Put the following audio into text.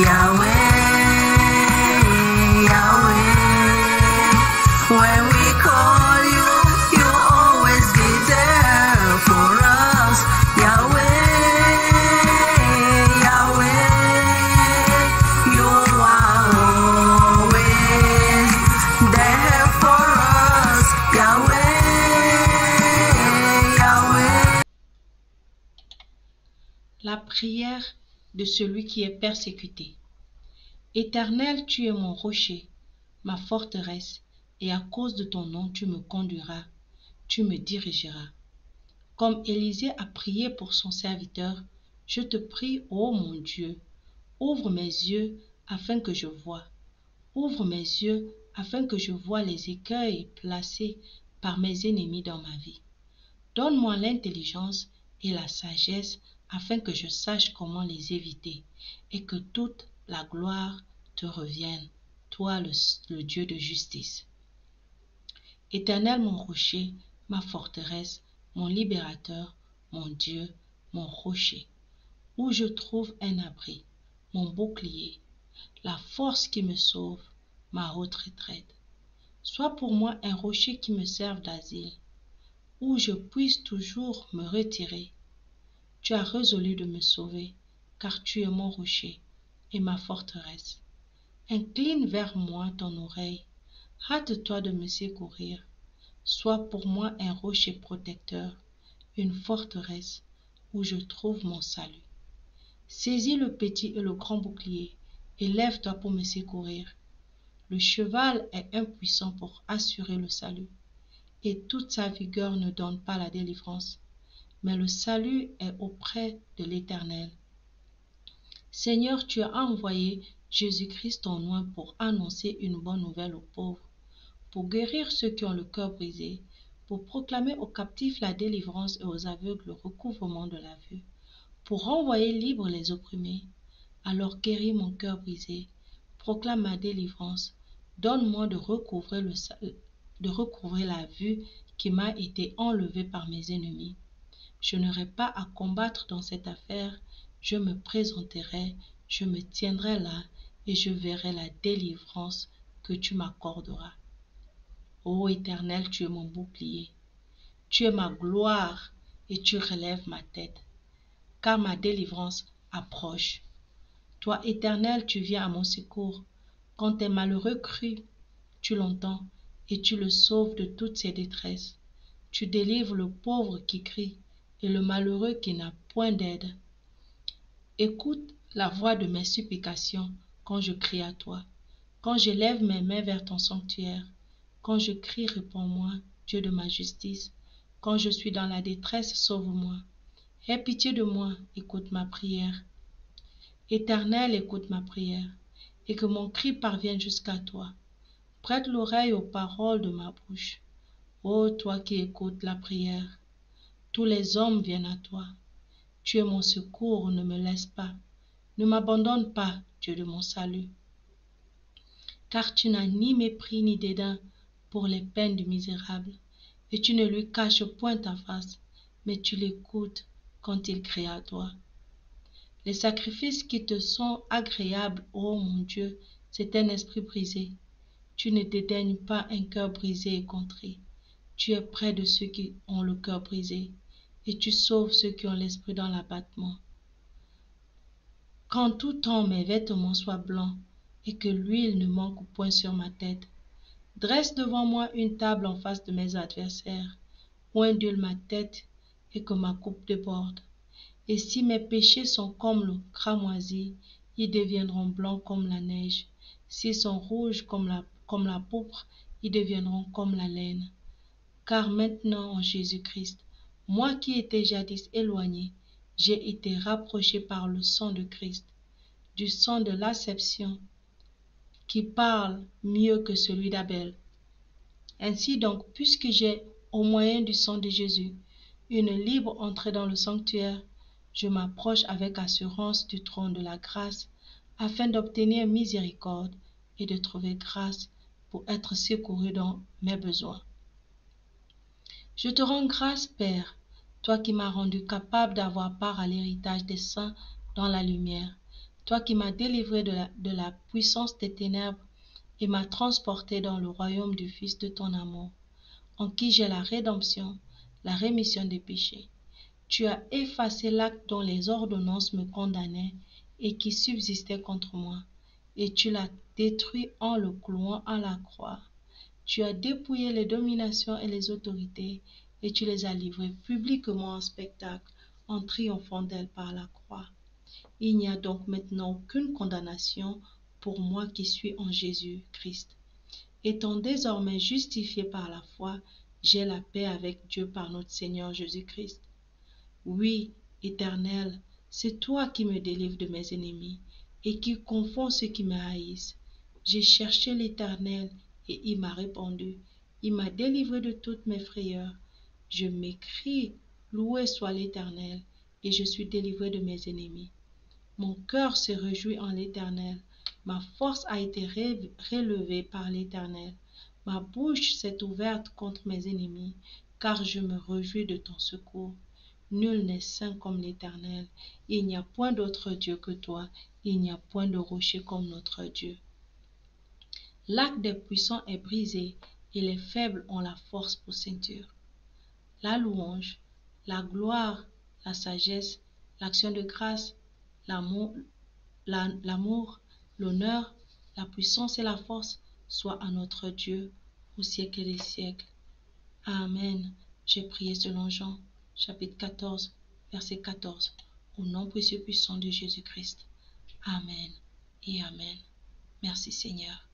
Yahweh, Yahweh. When we call you, you always be there for us. Yahweh, Yahweh, you are always there for us. Yahweh, Yahweh. La prière de celui qui est persécuté. Éternel, tu es mon rocher, ma forteresse, et à cause de ton nom, tu me conduiras, tu me dirigeras. Comme Élisée a prié pour son serviteur, je te prie, ô mon Dieu, ouvre mes yeux afin que je voie. Ouvre mes yeux afin que je voie les écueils placés par mes ennemis dans ma vie. Donne-moi l'intelligence et la sagesse afin que je sache comment les éviter et que toute la gloire te revienne, toi le Dieu de justice. Éternel mon rocher, ma forteresse, mon libérateur, mon Dieu, mon rocher, où je trouve un abri, mon bouclier, la force qui me sauve, ma haute retraite. Sois pour moi un rocher qui me serve d'asile, où je puisse toujours me retirer. Tu as résolu de me sauver, car tu es mon rocher et ma forteresse. Incline vers moi ton oreille, hâte-toi de me secourir. Sois pour moi un rocher protecteur, une forteresse où je trouve mon salut. Saisis le petit et le grand bouclier, et lève-toi pour me secourir. Le cheval est impuissant pour assurer le salut, et toute sa vigueur ne donne pas la délivrance. Mais le salut est auprès de l'Éternel. Seigneur, tu as envoyé Jésus-Christ ton oint pour annoncer une bonne nouvelle aux pauvres, pour guérir ceux qui ont le cœur brisé, pour proclamer aux captifs la délivrance et aux aveugles le recouvrement de la vue, pour renvoyer libres les opprimés. Alors guéris mon cœur brisé, proclame ma délivrance, donne-moi de recouvrer la vue qui m'a été enlevée par mes ennemis. Je n'aurai pas à combattre dans cette affaire, je me présenterai, je me tiendrai là et je verrai la délivrance que tu m'accorderas. Ô Éternel, tu es mon bouclier, tu es ma gloire et tu relèves ma tête, car ma délivrance approche. Toi, Éternel, tu viens à mon secours. Quand un malheureux crie, tu l'entends et tu le sauves de toutes ses détresses. Tu délivres le pauvre qui crie et le malheureux qui n'a point d'aide. Écoute la voix de mes supplications quand je crie à toi, quand je lève mes mains vers ton sanctuaire, quand je crie, réponds-moi, Dieu de ma justice, quand je suis dans la détresse, sauve-moi. Aie pitié de moi, écoute ma prière. Éternel, écoute ma prière, et que mon cri parvienne jusqu'à toi. Prête l'oreille aux paroles de ma bouche. Ô toi qui écoutes la prière, tous les hommes viennent à toi. Tu es mon secours, ne me laisse pas. Ne m'abandonne pas, Dieu de mon salut. Car tu n'as ni mépris ni dédain pour les peines du misérable, et tu ne lui caches point ta face, mais tu l'écoutes quand il crie à toi. Les sacrifices qui te sont agréables, ô mon Dieu, c'est un esprit brisé. Tu ne dédaignes pas un cœur brisé et contrit. Tu es près de ceux qui ont le cœur brisé, et tu sauves ceux qui ont l'esprit dans l'abattement. Qu'en tout temps mes vêtements soient blancs, et que l'huile ne manque point sur ma tête. Dresse devant moi une table en face de mes adversaires, où ondule ma tête, et que ma coupe déborde. Et si mes péchés sont comme le cramoisi, ils deviendront blancs comme la neige. S'ils sont rouges comme la pourpre, ils deviendront comme la laine. Car maintenant, en Jésus-Christ, moi qui étais jadis éloigné, j'ai été rapproché par le sang de Christ, du sang de l'acception, qui parle mieux que celui d'Abel. Ainsi donc, puisque j'ai, au moyen du sang de Jésus, une libre entrée dans le sanctuaire, je m'approche avec assurance du trône de la grâce, afin d'obtenir miséricorde et de trouver grâce pour être secouru dans mes besoins. Je te rends grâce, Père, toi qui m'as rendu capable d'avoir part à l'héritage des saints dans la lumière, toi qui m'as délivré de la puissance des ténèbres et m'as transporté dans le royaume du Fils de ton amour, en qui j'ai la rédemption, la rémission des péchés. Tu as effacé l'acte dont les ordonnances me condamnaient et qui subsistait contre moi, et tu l'as détruit en le clouant à la croix. Tu as dépouillé les dominations et les autorités, et tu les as livrées publiquement en spectacle, en triomphant d'elles par la croix. Il n'y a donc maintenant aucune condamnation pour moi qui suis en Jésus-Christ. Étant désormais justifié par la foi, j'ai la paix avec Dieu par notre Seigneur Jésus-Christ. Oui, Éternel, c'est toi qui me délivres de mes ennemis et qui confonds ceux qui me haïssent. J'ai cherché l'Éternel et il m'a répondu. Il m'a délivré de toutes mes frayeurs. Je m'écrie, loué soit l'Éternel, et je suis délivré de mes ennemis. Mon cœur se réjouit en l'Éternel. Ma force a été relevée par l'Éternel. Ma bouche s'est ouverte contre mes ennemis, car je me réjouis de ton secours. Nul n'est saint comme l'Éternel. Il n'y a point d'autre Dieu que toi. Il n'y a point de rocher comme notre Dieu. L'arc des puissants est brisé, et les faibles ont la force pour ceinture. La louange, la gloire, la sagesse, l'action de grâce, l'amour, l'honneur, la puissance et la force soient à notre Dieu au siècle des siècles. Amen. J'ai prié selon Jean, chapitre 14, verset 14. Au nom précieux puissant de Jésus-Christ. Amen et Amen. Merci Seigneur.